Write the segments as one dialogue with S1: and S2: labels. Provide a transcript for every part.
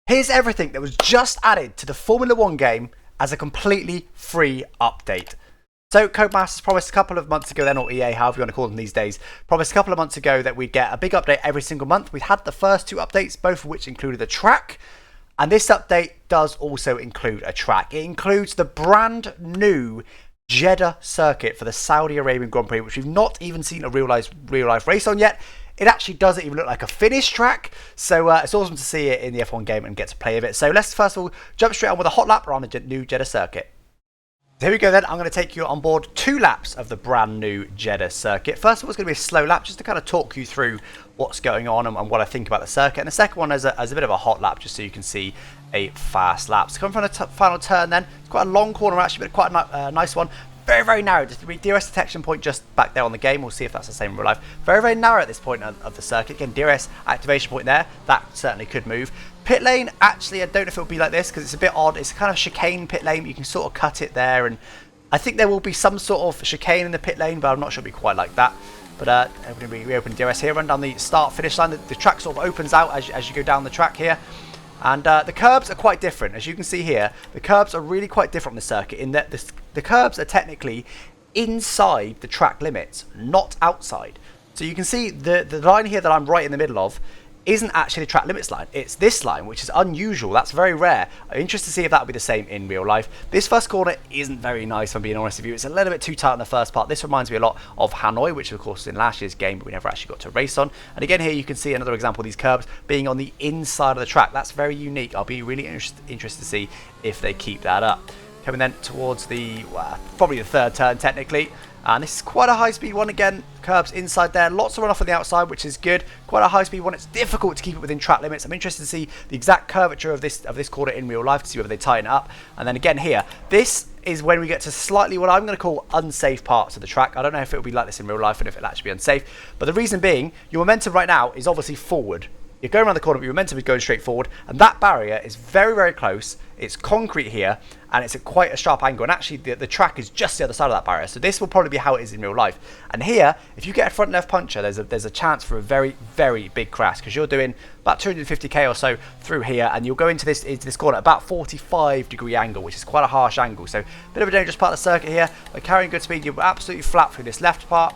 S1: Here's everything that was just added to the Formula 1 game as a completely free update. So Codemasters promised a couple of months ago then, or EA, however you want to call them these days, promised a couple of months ago that we'd get a big update every single month. We had the first two updates, both of which included a track. And this update does also include a track. It includes the brand new Jeddah circuit for the Saudi Arabian Grand Prix, which we've not even seen a real life race on yet. It actually doesn't even look like a finished track, so it's awesome to see it in the F1 game and get to play a bit. So let's first of all jump straight on with a hot lap around the new Jeddah circuit. So here we go then, I'm going to take you on board 2 laps of the brand new Jeddah circuit. First of all, it's going to be a slow lap just to kind of talk you through what's going on and what I think about the circuit. And the second one is a bit of a hot lap just so you can see a fast lap. So coming from the final turn then, it's quite a long corner actually, but quite a nice one. Very, very narrow. Just DRS detection point just back there on the game. We'll see if that's the same in real life. Very, very narrow at this point of the circuit. Again, DRS activation point there. That certainly could move. Pit lane, actually, I don't know if it'll be like this because it's a bit odd. It's a kind of chicane pit lane, but you can sort of cut it there. And I think there will be some sort of chicane in the pit lane, but I'm not sure it'll be quite like that. But I'm going to be reopening DRS here. Run down the start-finish line. The track sort of opens out as you go down the track here. And the curbs are quite different. As you can see here, the curbs are really quite different on the circuit in that the curbs are technically inside the track limits, not outside. So you can see the line here that I'm right in the middle of isn't actually the track limits line. It's this line, which is unusual. That's very rare. I'm interested to see if that will be the same in real life. This first corner isn't very nice, if I'm being honest with you. It's a little bit too tight in the first part. This reminds me a lot of Hanoi, which of course was in last year's game, but we never actually got to race on. And again, here you can see another example of these curbs being on the inside of the track. That's very unique. I'll be really interested to see if they keep that up. Coming then towards the, probably the third turn technically. And this is quite a high-speed one again. Curbs inside there. Lots of runoff on the outside, which is good. Quite a high-speed one. It's difficult to keep it within track limits. I'm interested to see the exact curvature of this corner in real life to see whether they tighten it up. And then again here, this is when we get to slightly what I'm going to call unsafe parts of the track. I don't know if it'll be like this in real life and if it'll actually be unsafe. But the reason being, your momentum right now is obviously forward. You're going around the corner, but your momentum is going straight forward, and that barrier is very, very close. It's concrete here, and it's at quite a sharp angle, and actually the track is just the other side of that barrier, so this will probably be how it is in real life. And here, if you get a front left puncher, there's a chance for a very, very big crash, because you're doing about 250k or so through here, and you'll go into this corner at about 45-degree angle, which is quite a harsh angle, so a bit of a dangerous part of the circuit here, but carrying good speed, you're absolutely flat through this left part.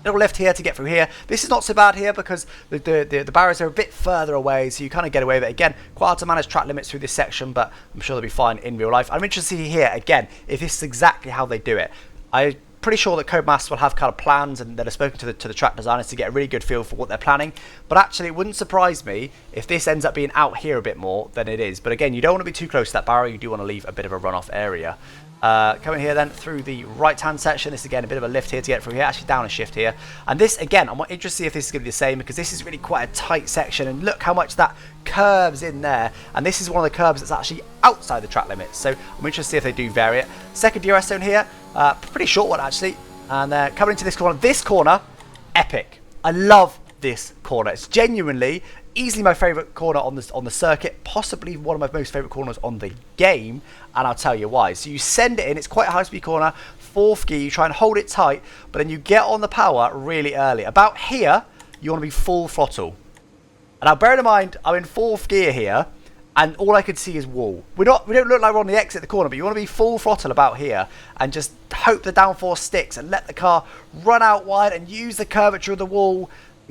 S1: Little lift here to get through here. This is not so bad here because the barriers are a bit further away, so you kind of get away with it. Again, quite hard to manage track limits through this section, but I'm sure they'll be fine in real life. I'm interested to see here, again, if this is exactly how they do it. I'm pretty sure that Codemasters will have kind of plans and that have spoken to the track designers to get a really good feel for what they're planning. But actually, it wouldn't surprise me if this ends up being out here a bit more than it is. But again, you don't want to be too close to that barrier. You do want to leave a bit of a runoff area. Coming here then through the right hand section, this again a bit of a lift here to get through here, actually down a shift here, and this again I'm interested to see if this is going to be the same because this is really quite a tight section and look how much that curves in there, and this is one of the curves that's actually outside the track limits, so I'm interested to see if they do vary it. Second DRS zone here, pretty short one actually, and coming into this corner, epic. I love this corner. It's genuinely easily my favourite corner on the circuit, possibly one of my most favourite corners on the game, and I'll tell you why. So you send it in, it's quite a high-speed corner, 4th gear, you try and hold it tight, but then you get on the power really early. About here, you want to be full throttle. And now bear in mind, I'm in 4th gear here, and all I could see is wall. We don't look like we're on the exit the corner, but you want to be full throttle about here, and just hope the downforce sticks, and let the car run out wide, and use the curvature of the wall,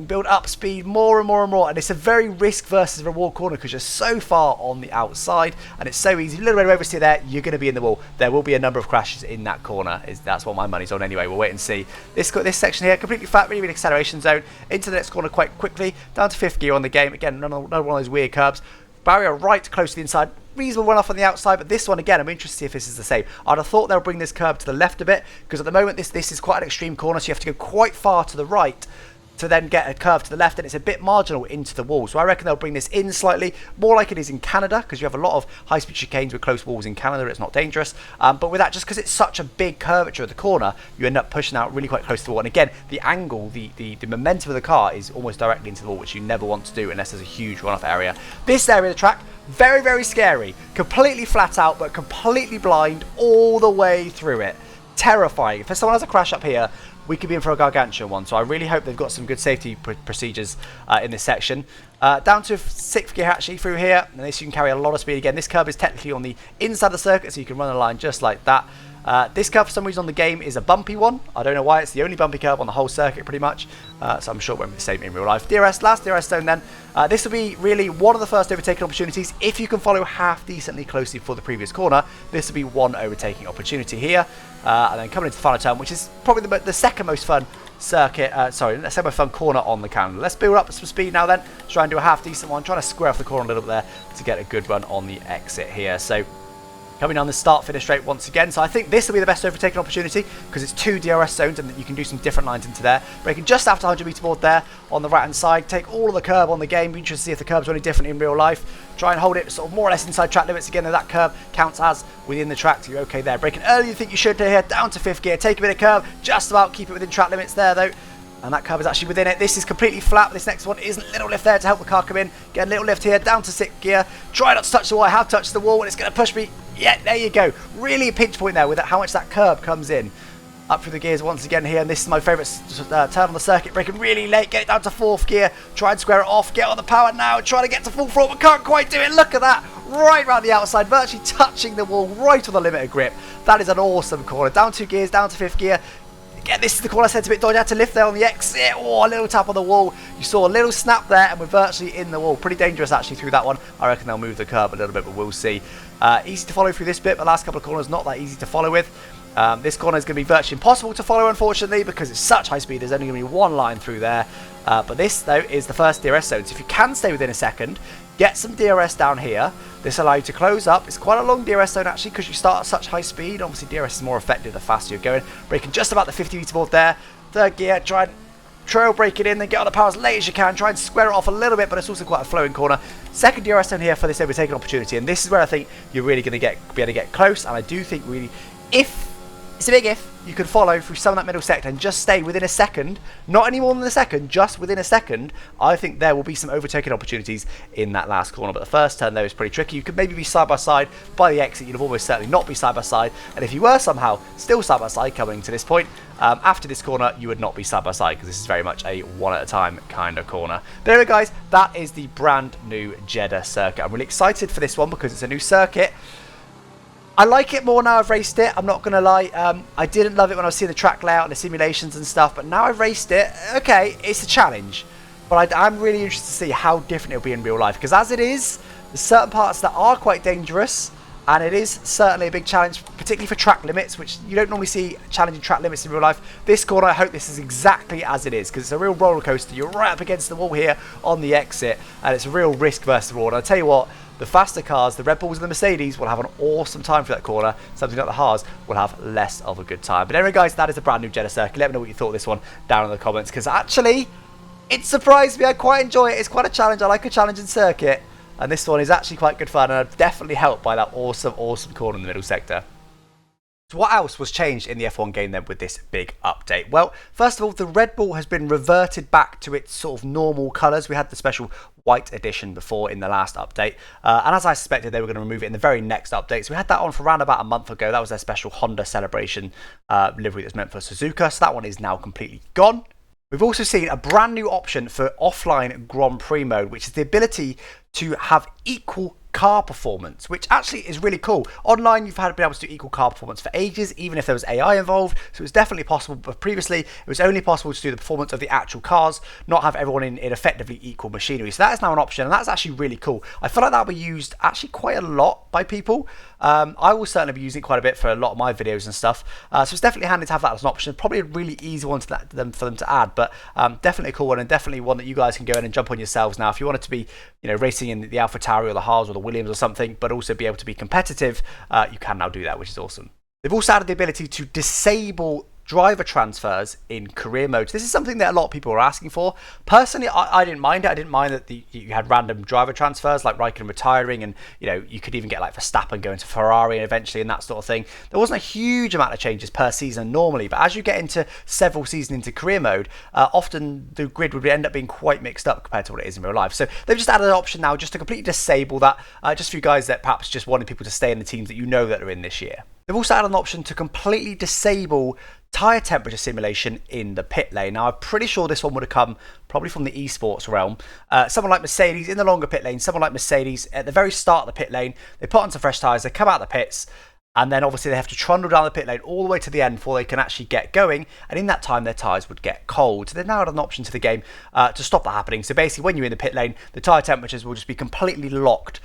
S1: build up speed more and more and more, and it's a very risk versus reward corner because you're so far on the outside and it's so easy. A little bit of oversteer there, you're going to be in the wall. There will be a number of crashes in that corner. That's what my money's on anyway. We'll wait and see. This section here, completely flat, really acceleration zone. Into the next corner quite quickly, down to 5th gear on the game. Again, another one of those weird curbs. Barrier right close to the inside. Reasonable runoff on the outside, but this one again, I'm interested to see if this is the same. I'd have thought they'll bring this curb to the left a bit because at the moment this is quite an extreme corner, so you have to go quite far to the right to then get a curve to the left, and it's a bit marginal into the wall. So I reckon they'll bring this in slightly, more like it is in Canada, because you have a lot of high-speed chicanes with close walls in Canada. It's not dangerous. But with that, just because it's such a big curvature of the corner, you end up pushing out really quite close to the wall. And again, the angle, the momentum of the car is almost directly into the wall, which you never want to do unless there's a huge runoff area. This area of the track, very, very scary. Completely flat out, but completely blind all the way through it. Terrifying. If someone has a crash up here, we could be in for a gargantuan one, so I really hope they've got some good safety procedures in this section. Down to 6th gear actually through here, and this you can carry a lot of speed again. This curb is technically on the inside of the circuit, so you can run a line just like that. This curve for some reason on the game is a bumpy one. I don't know why. It's the only bumpy curve on the whole circuit pretty much, so I'm sure it won't be the same in real life. Last DRS zone then. This will be really one of the first overtaking opportunities. If you can follow half decently closely for the previous corner, this will be one overtaking opportunity here. And then coming into the final turn, which is probably the second most fun circuit, the second most fun corner on the calendar. Let's build up some speed now then. Try and do a half decent one. Trying to square off the corner a little bit there to get a good run on the exit here. So coming on the start-finish straight once again. So I think this will be the best overtaking opportunity because it's 2 DRS zones and you can do some different lines into there. Braking just after 100 meter board there on the right-hand side. Take all of the curb on the game. Be interested to see if the curbs are any different in real life. Try and hold it sort of more or less inside track limits. Again, that curb counts as within the track, so you're okay there. Braking earlier you think you should here, down to 5th gear. Take a bit of curb, just about keep it within track limits there though. And that curb is actually within it. This is completely flat. This next one isn't a little lift there to help the car come in. Get a little lift here, down to 6th gear. Try not to touch the wall. I have touched the wall and it's going to push me. Yeah, there you go. Really a pinch point there with how much that curb comes in. Up through the gears once again here, and this is my favourite turn on the circuit. Braking really late, get it down to 4th gear. Try and square it off, get on the power now. Try to get to full throttle, but can't quite do it. Look at that. Right round the outside, virtually touching the wall, right on the limit of grip. That is an awesome corner. Down 2 gears, down to 5th gear. Again, this is the corner I said to a bit dodgy. I had to lift there on the exit. Oh, a little tap on the wall. You saw a little snap there, and we're virtually in the wall. Pretty dangerous, actually, through that one. I reckon they'll move the curb a little bit, but we'll see. Easy to follow through this bit. The last couple of corners, not that easy to follow with. This corner is going to be virtually impossible to follow, unfortunately, because it's such high speed. There's only going to be one line through there. But this, though, is the first DRS zone. So if you can stay within a second, get some DRS down here. This allows you to close up. It's quite a long DRS zone, actually, because you start at such high speed. Obviously, DRS is more effective the faster you're going. Braking just about the 50 meter board there. 3rd gear, try and trail brake it in, then get on the power as late as you can. Try and square it off a little bit, but it's also quite a flowing corner. 2nd DRS zone here for this overtaking opportunity, and this is where I think you're really going to be able to get close. And I do think really, it's a big if, you could follow through some of that middle sector and just stay within a second, not any more than a second, just within a second. I think there will be some overtaking opportunities in that last corner, but the first turn there is pretty tricky. You could maybe be side by side by the exit. You'd almost certainly not be side by side, and if you were somehow still side by side coming to this point, after this corner you would not be side by side, because this is very much a one at a time kind of corner. But anyway guys, that is the brand new Jeddah circuit. I'm really excited for this one because it's a new circuit. I like it more now I've raced it, I'm not going to lie. I didn't love it when I was seeing the track layout and the simulations and stuff, but now I've raced it, okay, it's a challenge. But I'm really interested to see how different it'll be in real life, because as it is, there's certain parts that are quite dangerous, and it is certainly a big challenge, particularly for track limits, which you don't normally see challenging track limits in real life. This corner, I hope this is exactly as it is, because it's a real roller coaster. You're right up against the wall here on the exit, and it's a real risk versus reward. I'll tell you what, the faster cars, the Red Bulls and the Mercedes, will have an awesome time for that corner. Something like the Haas will have less of a good time. But anyway, guys, that is the brand new Jeddah circuit. Let me know what you thought of this one down in the comments, because actually, it surprised me. I quite enjoy it. It's quite a challenge. I like a challenging circuit. And this one is actually quite good fun, and I'm definitely helped by that awesome corner in the middle sector. So what else was changed in the F1 game then with this big update? Well, first of all, the Red Bull has been reverted back to its sort of normal colours. We had the special white edition before in the last update, and as I suspected, they were going to remove it in the very next update. So we had that on for around about a month ago. That was their special Honda celebration livery that's meant for Suzuka. So that one is now completely gone. We've also seen a brand new option for offline Grand Prix mode, which is the ability to have equal car performance, which actually is really cool. Online, you've been able to do equal car performance for ages, even if there was AI involved, so it's definitely possible, but previously it was only possible to do the performance of the actual cars, not have everyone in effectively equal machinery. So that is now an option, and that's actually really cool. I feel like that'll be used actually quite a lot by people. I will certainly be using it quite a bit for a lot of my videos and stuff, so it's definitely handy to have that as an option. Probably a really easy one for them to add, but definitely a cool one, and definitely one that you guys can go in and jump on yourselves now if you want it to be, you know, racing in the AlphaTauri or the Haas or the Williams or something, but also be able to be competitive. You can now do that, which is awesome. They've also added the ability to disable driver transfers in career modes. This is something that a lot of people are asking for. Personally, I didn't mind it. I didn't mind that you had random driver transfers, like Raikkonen retiring, and you know, you could even get like Verstappen going to Ferrari and eventually, and that sort of thing. There wasn't a huge amount of changes per season normally, but as you get into several seasons into career mode, often the grid would end up being quite mixed up compared to what it is in real life. So they've just added an option now just to completely disable that, just for you guys that perhaps just wanted people to stay in the teams that you know that are in this year. They've also added an option to completely disable tyre temperature simulation in the pit lane. Now, I'm pretty sure this one would have come probably from the esports realm. Someone like Mercedes in the longer pit lane, someone like Mercedes at the very start of the pit lane, they put on some fresh tyres, they come out of the pits, and then obviously they have to trundle down the pit lane all the way to the end before they can actually get going. And in that time, their tyres would get cold. So they've now had an option to the game to stop that happening. So basically, when you're in the pit lane, the tyre temperatures will just be completely locked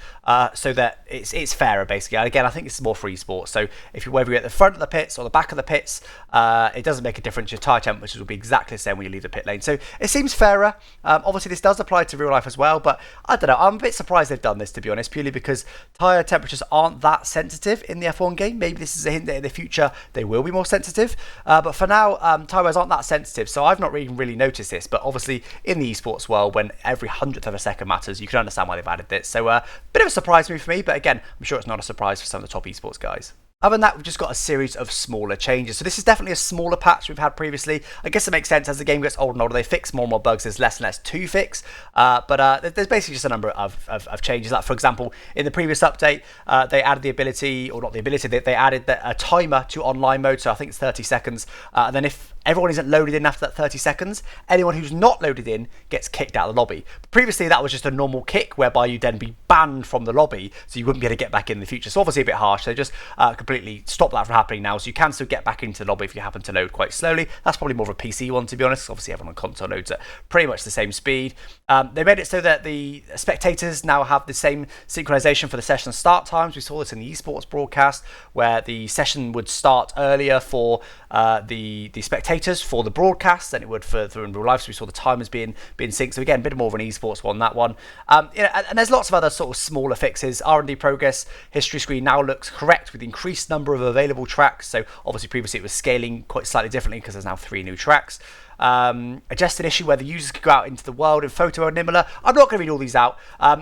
S1: so that it's fairer, basically. And again, I think this is more for esports. So whether you're at the front of the pits or the back of the pits, it doesn't make a difference. Your tyre temperatures will be exactly the same when you leave the pit lane. So it seems fairer. Obviously, this does apply to real life as well. But I don't know. I'm a bit surprised they've done this, to be honest, purely because tyre temperatures aren't that sensitive in the F1 game. Maybe this is a hint that in the future they will be more sensitive, but for now tyres aren't that sensitive, so I've not really noticed this. But obviously in the esports world, when every hundredth of a second matters, you can understand why they've added this. So bit of a surprise move for me, but again, I'm sure it's not a surprise for some of the top esports guys. Other than that, we've just got a series of smaller changes. So this is definitely a smaller patch we've had previously. I guess it makes sense as the game gets older and older, they fix more and more bugs, there's less and less to fix. But there's basically just a number of changes. Like, for example, in the previous update, they added the ability, or not the ability, they added a timer to online mode. So I think it's 30 seconds. And then if everyone isn't loaded in after that 30 seconds, anyone who's not loaded in gets kicked out of the lobby. But previously, that was just a normal kick, whereby you'd then be banned from the lobby, so you wouldn't be able to get back in the future. So obviously a bit harsh. They just completely stop that from happening now, so you can still get back into the lobby if you happen to load quite slowly. That's probably more of a PC one, to be honest. Obviously everyone on console loads at pretty much the same speed. They made it so that the spectators now have the same synchronization for the session start times. We saw this in the esports broadcast, where the session would start earlier for the spectators for the broadcast than it would for in real life. So we saw the timers being synced. So again, a bit more of an esports one, that one. And there's lots of other sort of smaller fixes. R&D progress history screen now looks correct with increased number of available tracks. So obviously previously it was scaling quite slightly differently because there's now 3 new tracks. Adjusted issue where the users could go out into the world in photo mode. I'm not going to read all these out.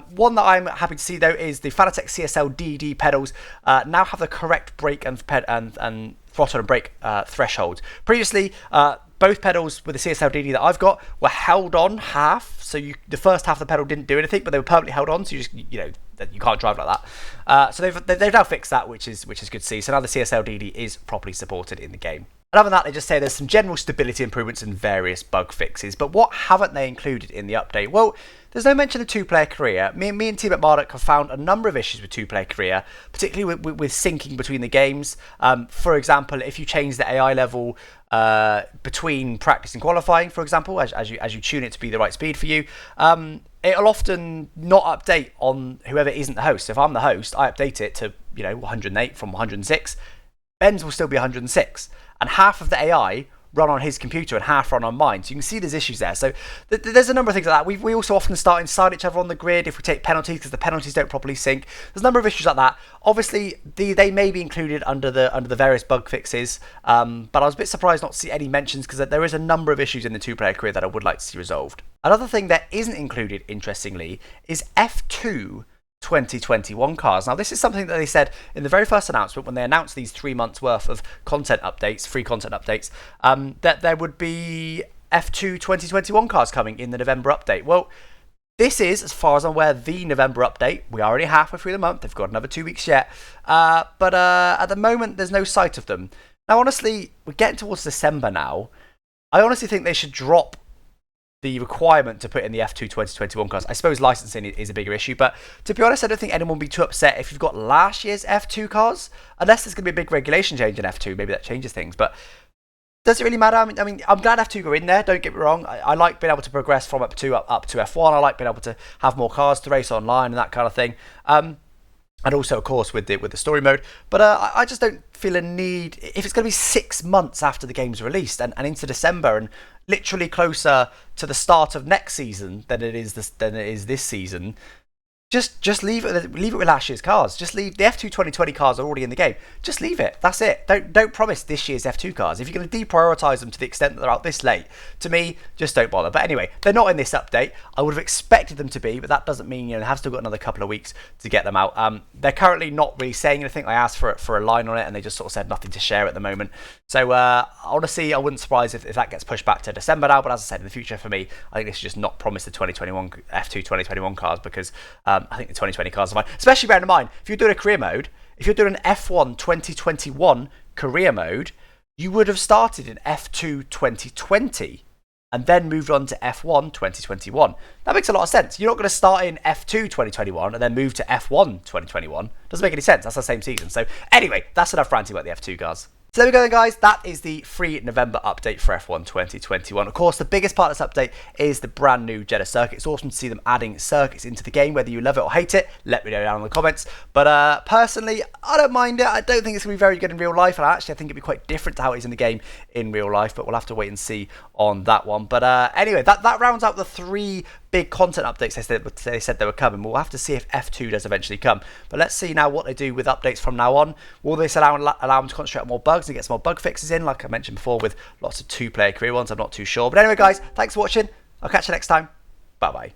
S1: One that I'm happy to see though is the Fanatec CSL DD pedals now have the correct brake and throttle and brake thresholds. Previously, both pedals with the CSL DD that I've got were held on half, so the first half of the pedal didn't do anything, but they were permanently held on, so you can't drive like that. So they've now fixed that, which is good to see. So now the CSL DD is properly supported in the game. And other than that, they just say there's some general stability improvements and various bug fixes. But what haven't they included in the update? Well, there's no mention of two-player career. Me and Team at Marduk have found a number of issues with two-player career, particularly with syncing between the games. For example, if you change the AI level between practice and qualifying, for example, as you tune it to be the right speed for you, it'll often not update on whoever isn't the host. So if I'm the host, I update it to 108 from 106. Ben's will still be 106, and half of the AI run on his computer and half run on mine. So you can see there's issues there. So there's a number of things like that. We also often start inside each other on the grid if we take penalties because the penalties don't properly sync. There's a number of issues like that. Obviously, they may be included under the various bug fixes, but I was a bit surprised not to see any mentions because there is a number of issues in the two-player career that I would like to see resolved. Another thing that isn't included, interestingly, is F2 2021 cars. Now, this is something that they said in the very first announcement when they announced these 3 months worth of content updates, free content updates, that there would be F2 2021 cars coming in the November update. Well, this is, as far as I'm aware, the November update. We're already halfway through the month. They've got another 2 weeks yet. But at the moment, there's no sight of them. Now, honestly, we're getting towards December now. I honestly think they should drop the requirement to put in the F2 2021 cars. I suppose licensing is a bigger issue, but to be honest, I don't think anyone will be too upset if you've got last year's F2 cars, unless there's going to be a big regulation change in F2. Maybe that changes things, but does it really matter? I mean, I'm glad F2 go in there, don't get me wrong. I like being able to progress from F2 up to F1. I like being able to have more cars to race online and that kind of thing. And also, of course, with the story mode. But I just don't feel a need, if it's going to be 6 months after the game's released and into December and literally closer to the start of next season than it is this season. Just leave it with last year's cars. Just leave the F2 2020 cars are already in the game. Just leave it. That's it. Don't promise this year's F2 cars. If you're going to deprioritize them to the extent that they're out this late, to me, just don't bother. But anyway, they're not in this update. I would have expected them to be, but that doesn't mean they have still got another couple of weeks to get them out. They're currently not really saying anything. I asked for a line on it, and they just sort of said nothing to share at the moment. So honestly, I wouldn't surprise if that gets pushed back to December now. But as I said, in the future for me, I think they should just not promise the 2021 F2 2021 cars because I think the 2020 cars are fine. Especially bearing in mind, if you're doing a career mode, if you're doing an F1 2021 career mode, you would have started in F2 2020 and then moved on to F1 2021. That makes a lot of sense. You're not going to start in F2 2021 and then move to F1 2021. Doesn't make any sense. That's the same season. So anyway, that's enough ranting about the F2 cars. So there we go then, guys. That is the free November update for F1 2021. Of course, the biggest part of this update is the brand new Jeddah circuit. It's awesome to see them adding circuits into the game. Whether you love it or hate it, let me know down in the comments. But personally, I don't mind it. I don't think it's going to be very good in real life. And actually, I think it'd be quite different to how it is in the game in real life. But we'll have to wait and see on that one. But anyway, that rounds out the 3 big content updates they said they were coming. We'll have to see if F2 does eventually come. But let's see now what they do with updates from now on. Will this allow them to concentrate on more bugs and get some more bug fixes in, like I mentioned before, with lots of 2-player career ones? I'm not too sure. But anyway, guys, thanks for watching. I'll catch you next time. Bye-bye.